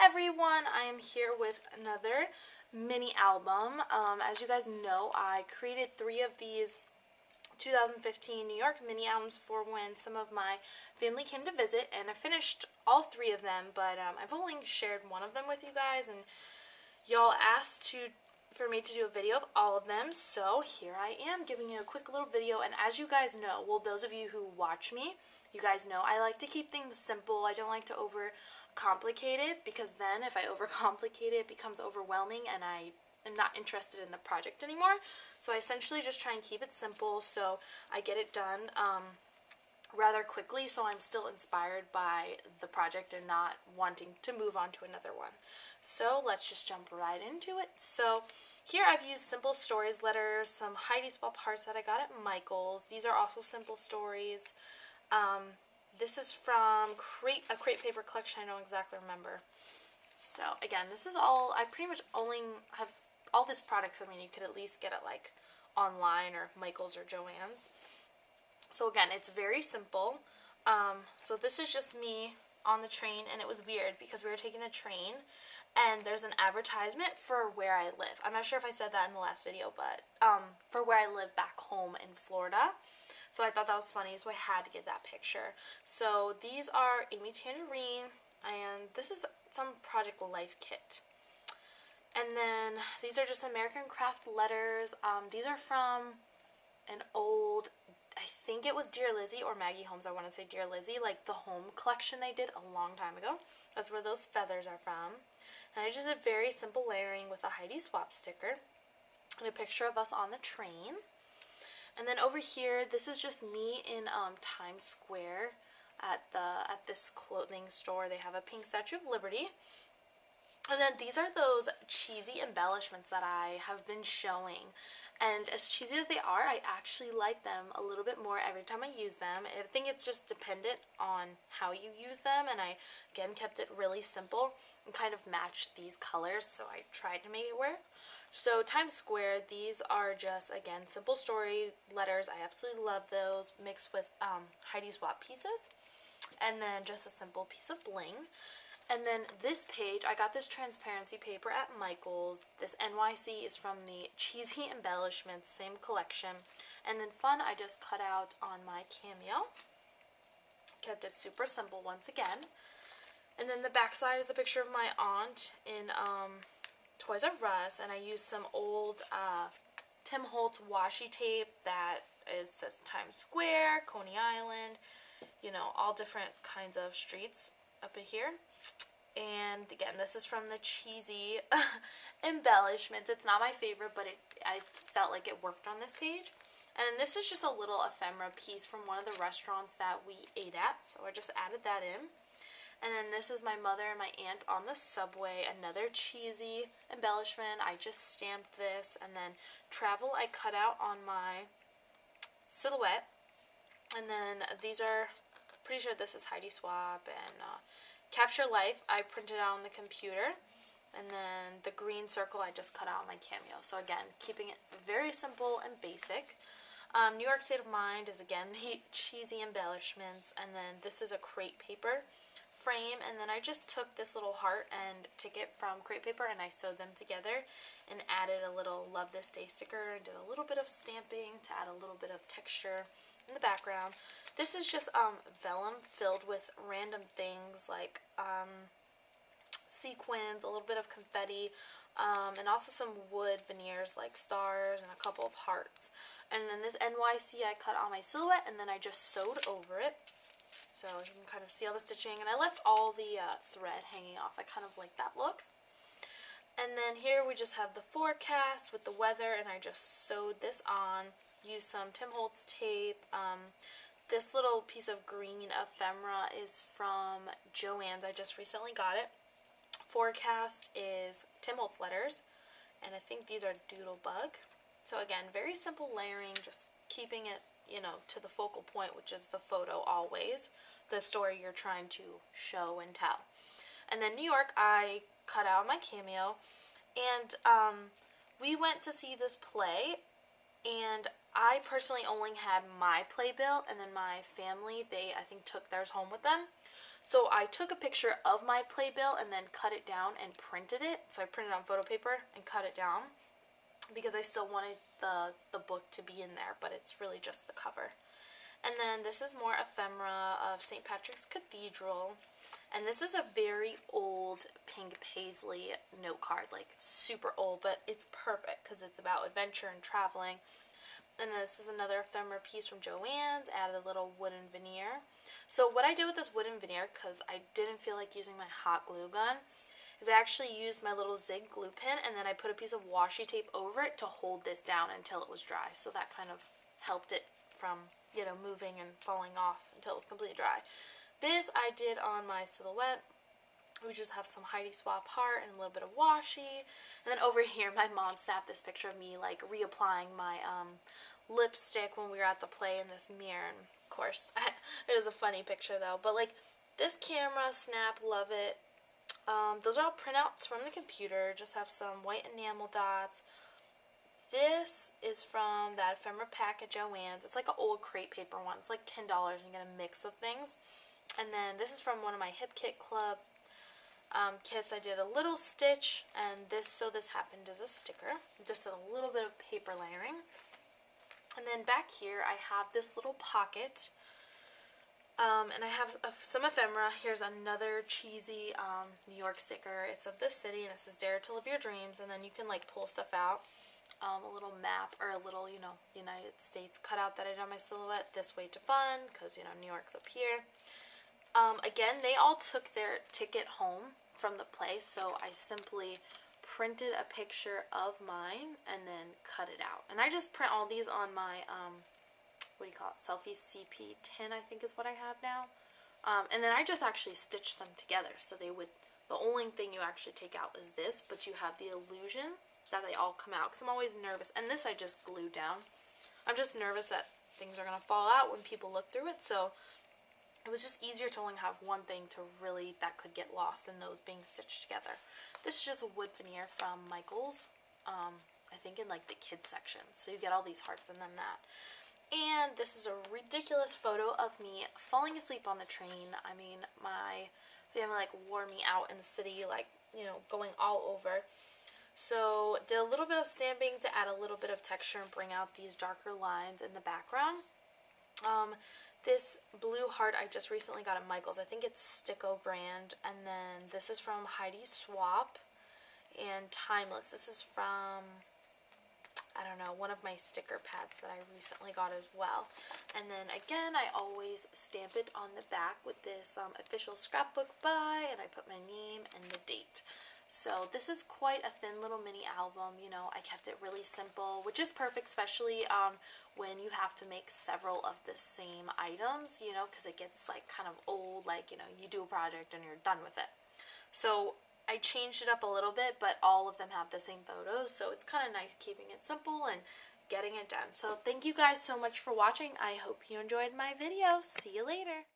everyone, I am here with another mini album. As you guys know, I created 3 of these 2015 New York mini albums for when some of my family came to visit, and I finished all 3 of them, but I've only shared one of them with you guys, and y'all asked for me to do a video of all of them, so here I am giving you a quick little video. And as you guys know, well, those of you who watch me, you guys know I like to keep things simple. I don't like to overcomplicate it, because then if I overcomplicate it, it becomes overwhelming and I am not interested in the project anymore. So I essentially just try and keep it simple so I get it done rather quickly, so I'm still inspired by the project and not wanting to move on to another one. So let's just jump right into it. So here I've used Simple Stories letters, some Heidi Swap hearts that I got at Michael's. These are also simple stories. This is from a Crate Paper collection. I don't exactly remember. So again, this is all, I pretty much only have all these products. I mean, you could at least get it like online or Michael's or Joann's. So again, it's very simple. So this is just me on the train, and it was weird because we were taking the train and there's an advertisement for where I live. I'm not sure if I said that in the last video, but for where I live back home in Florida. So I thought that was funny, so I had to get that picture. So these are Amy Tangerine, and this is some Project Life kit. And then these are just American Craft letters. These are from an old, I think it was Dear Lizzie or Maggie Holmes. I want to say Dear Lizzie, like the home collection they did a long time ago. That's where those feathers are from. And I just did very simple layering with a Heidi Swap sticker and a picture of us on the train. And then over here, this is just me in Times Square at this clothing store. They have a pink Statue of Liberty. And then these are those cheesy embellishments that I have been showing. And as cheesy as they are, I actually like them a little bit more every time I use them. I think it's just dependent on how you use them. And I, again, kept it really simple and kind of matched these colors. So I tried to make it work. So Times Square, these are just, again, simple story letters. I absolutely love those, mixed with Heidi Swap pieces. And then just a simple piece of bling. And then this page, I got this transparency paper at Michael's. This NYC is from the Cheesy Embellishments, same collection. And then Fun, I just cut out on my Cameo. Kept it super simple once again. And then the back side is the picture of my aunt in Toys R Us, and I used some old Tim Holtz washi tape that says Times Square, Coney Island, you know, all different kinds of streets up in here. And again, this is from the Cheesy Embellishments. It's not my favorite, but I felt like it worked on this page. And this is just a little ephemera piece from one of the restaurants that we ate at, so I just added that in. And then this is my mother and my aunt on the subway, another cheesy embellishment. I just stamped this, and then travel I cut out on my silhouette. And then these are, pretty sure this is Heidi Swap, and Capture Life I printed out on the computer. And then the green circle I just cut out on my Cameo. So again, keeping it very simple and basic. New York State of Mind is again the cheesy embellishments, and then this is a Crate Paper frame, and then I just took this little heart and ticket from Crate Paper and I sewed them together and added a little Love This Day sticker and did a little bit of stamping to add a little bit of texture in the background. This is just vellum filled with random things like sequins, a little bit of confetti, and also some wood veneers like stars and a couple of hearts. And then this NYC I cut on my silhouette, and then I just sewed over it. So you can kind of see all the stitching, and I left all the thread hanging off. I kind of like that look. And then here we just have the forecast with the weather, and I just sewed this on, used some Tim Holtz tape. This little piece of green ephemera is from Joann's. I just recently got it. Forecast is Tim Holtz letters, and I think these are Doodlebug. So again, very simple layering, just keeping it, you know, to the focal point, which is the photo always, the story you're trying to show and tell. And then New York, I cut out my Cameo, and we went to see this play, and I personally only had my playbill, and then my family, they, I think, took theirs home with them. So I took a picture of my playbill and then cut it down and printed it. So I printed on photo paper and cut it down because I still wanted the book to be in there, but it's really just the cover. And then this is more ephemera of St. Patrick's Cathedral. And this is a very old pink paisley note card, like super old, but it's perfect because it's about adventure and traveling. And this is another ephemera piece from Joann's, added a little wooden veneer. So what I did with this wooden veneer, because I didn't feel like using my hot glue gun, is I actually used my little Zig glue pen and then I put a piece of washi tape over it to hold this down until it was dry. So that kind of helped it from, you know, moving and falling off until it was completely dry. This I did on my silhouette. We just have some Heidi Swapp heart and a little bit of washi. And then over here, my mom snapped this picture of me, like, reapplying my lipstick when we were at the play in this mirror. And, of course, it was a funny picture, though. But, like, this camera, snap, love it. Those are all printouts from the computer. Just have some white enamel dots. This is from that ephemera pack at Joann's. It's like an old crepe paper one. It's like $10 and you get a mix of things. And then this is from one of my Hip Kit Club kits. I did a little stitch, and this happened as a sticker. Just a little bit of paper layering. And then back here I have this little pocket. And I have some ephemera. Here's another cheesy New York sticker. It's of this city, and it says Dare to Live Your Dreams. And then you can like pull stuff out. A little map, or a little, you know, United States cutout that I did on my silhouette. This way to fun, because, you know, New York's up here. Again, they all took their ticket home from the play, so I simply printed a picture of mine and then cut it out. And I just print all these on my, what do you call it, Selfie CP10, I think is what I have now. And then I just actually stitched them together, so they would, the only thing you actually take out is this, but you have the illusion that they all come out, because I'm always nervous. And this I just glued down. I'm just nervous that things are going to fall out when people look through it, so it was just easier to only have one thing to really, that could get lost in those being stitched together. This is just a wood veneer from Michaels, I think in like the kids section, so you get all these hearts and then that. And this is a ridiculous photo of me falling asleep on the train. I mean, my family like wore me out in the city, like, you know, going all over. So did a little bit of stamping to add a little bit of texture and bring out these darker lines in the background. This blue heart I just recently got at Michaels. I think it's Sticko brand. And then this is from Heidi Swapp and Timeless. This is from, I don't know, one of my sticker pads that I recently got as well. And then again, I always stamp it on the back with this official scrapbook by, and I put my name and the date. So this is quite a thin little mini album. You know, I kept it really simple, which is perfect, especially when you have to make several of the same items, you know, because it gets like kind of old, like, you know, you do a project and you're done with it. So I changed it up a little bit, but all of them have the same photos, so it's kind of nice keeping it simple and getting it done. So thank you guys so much for watching. I hope you enjoyed my video. See you later.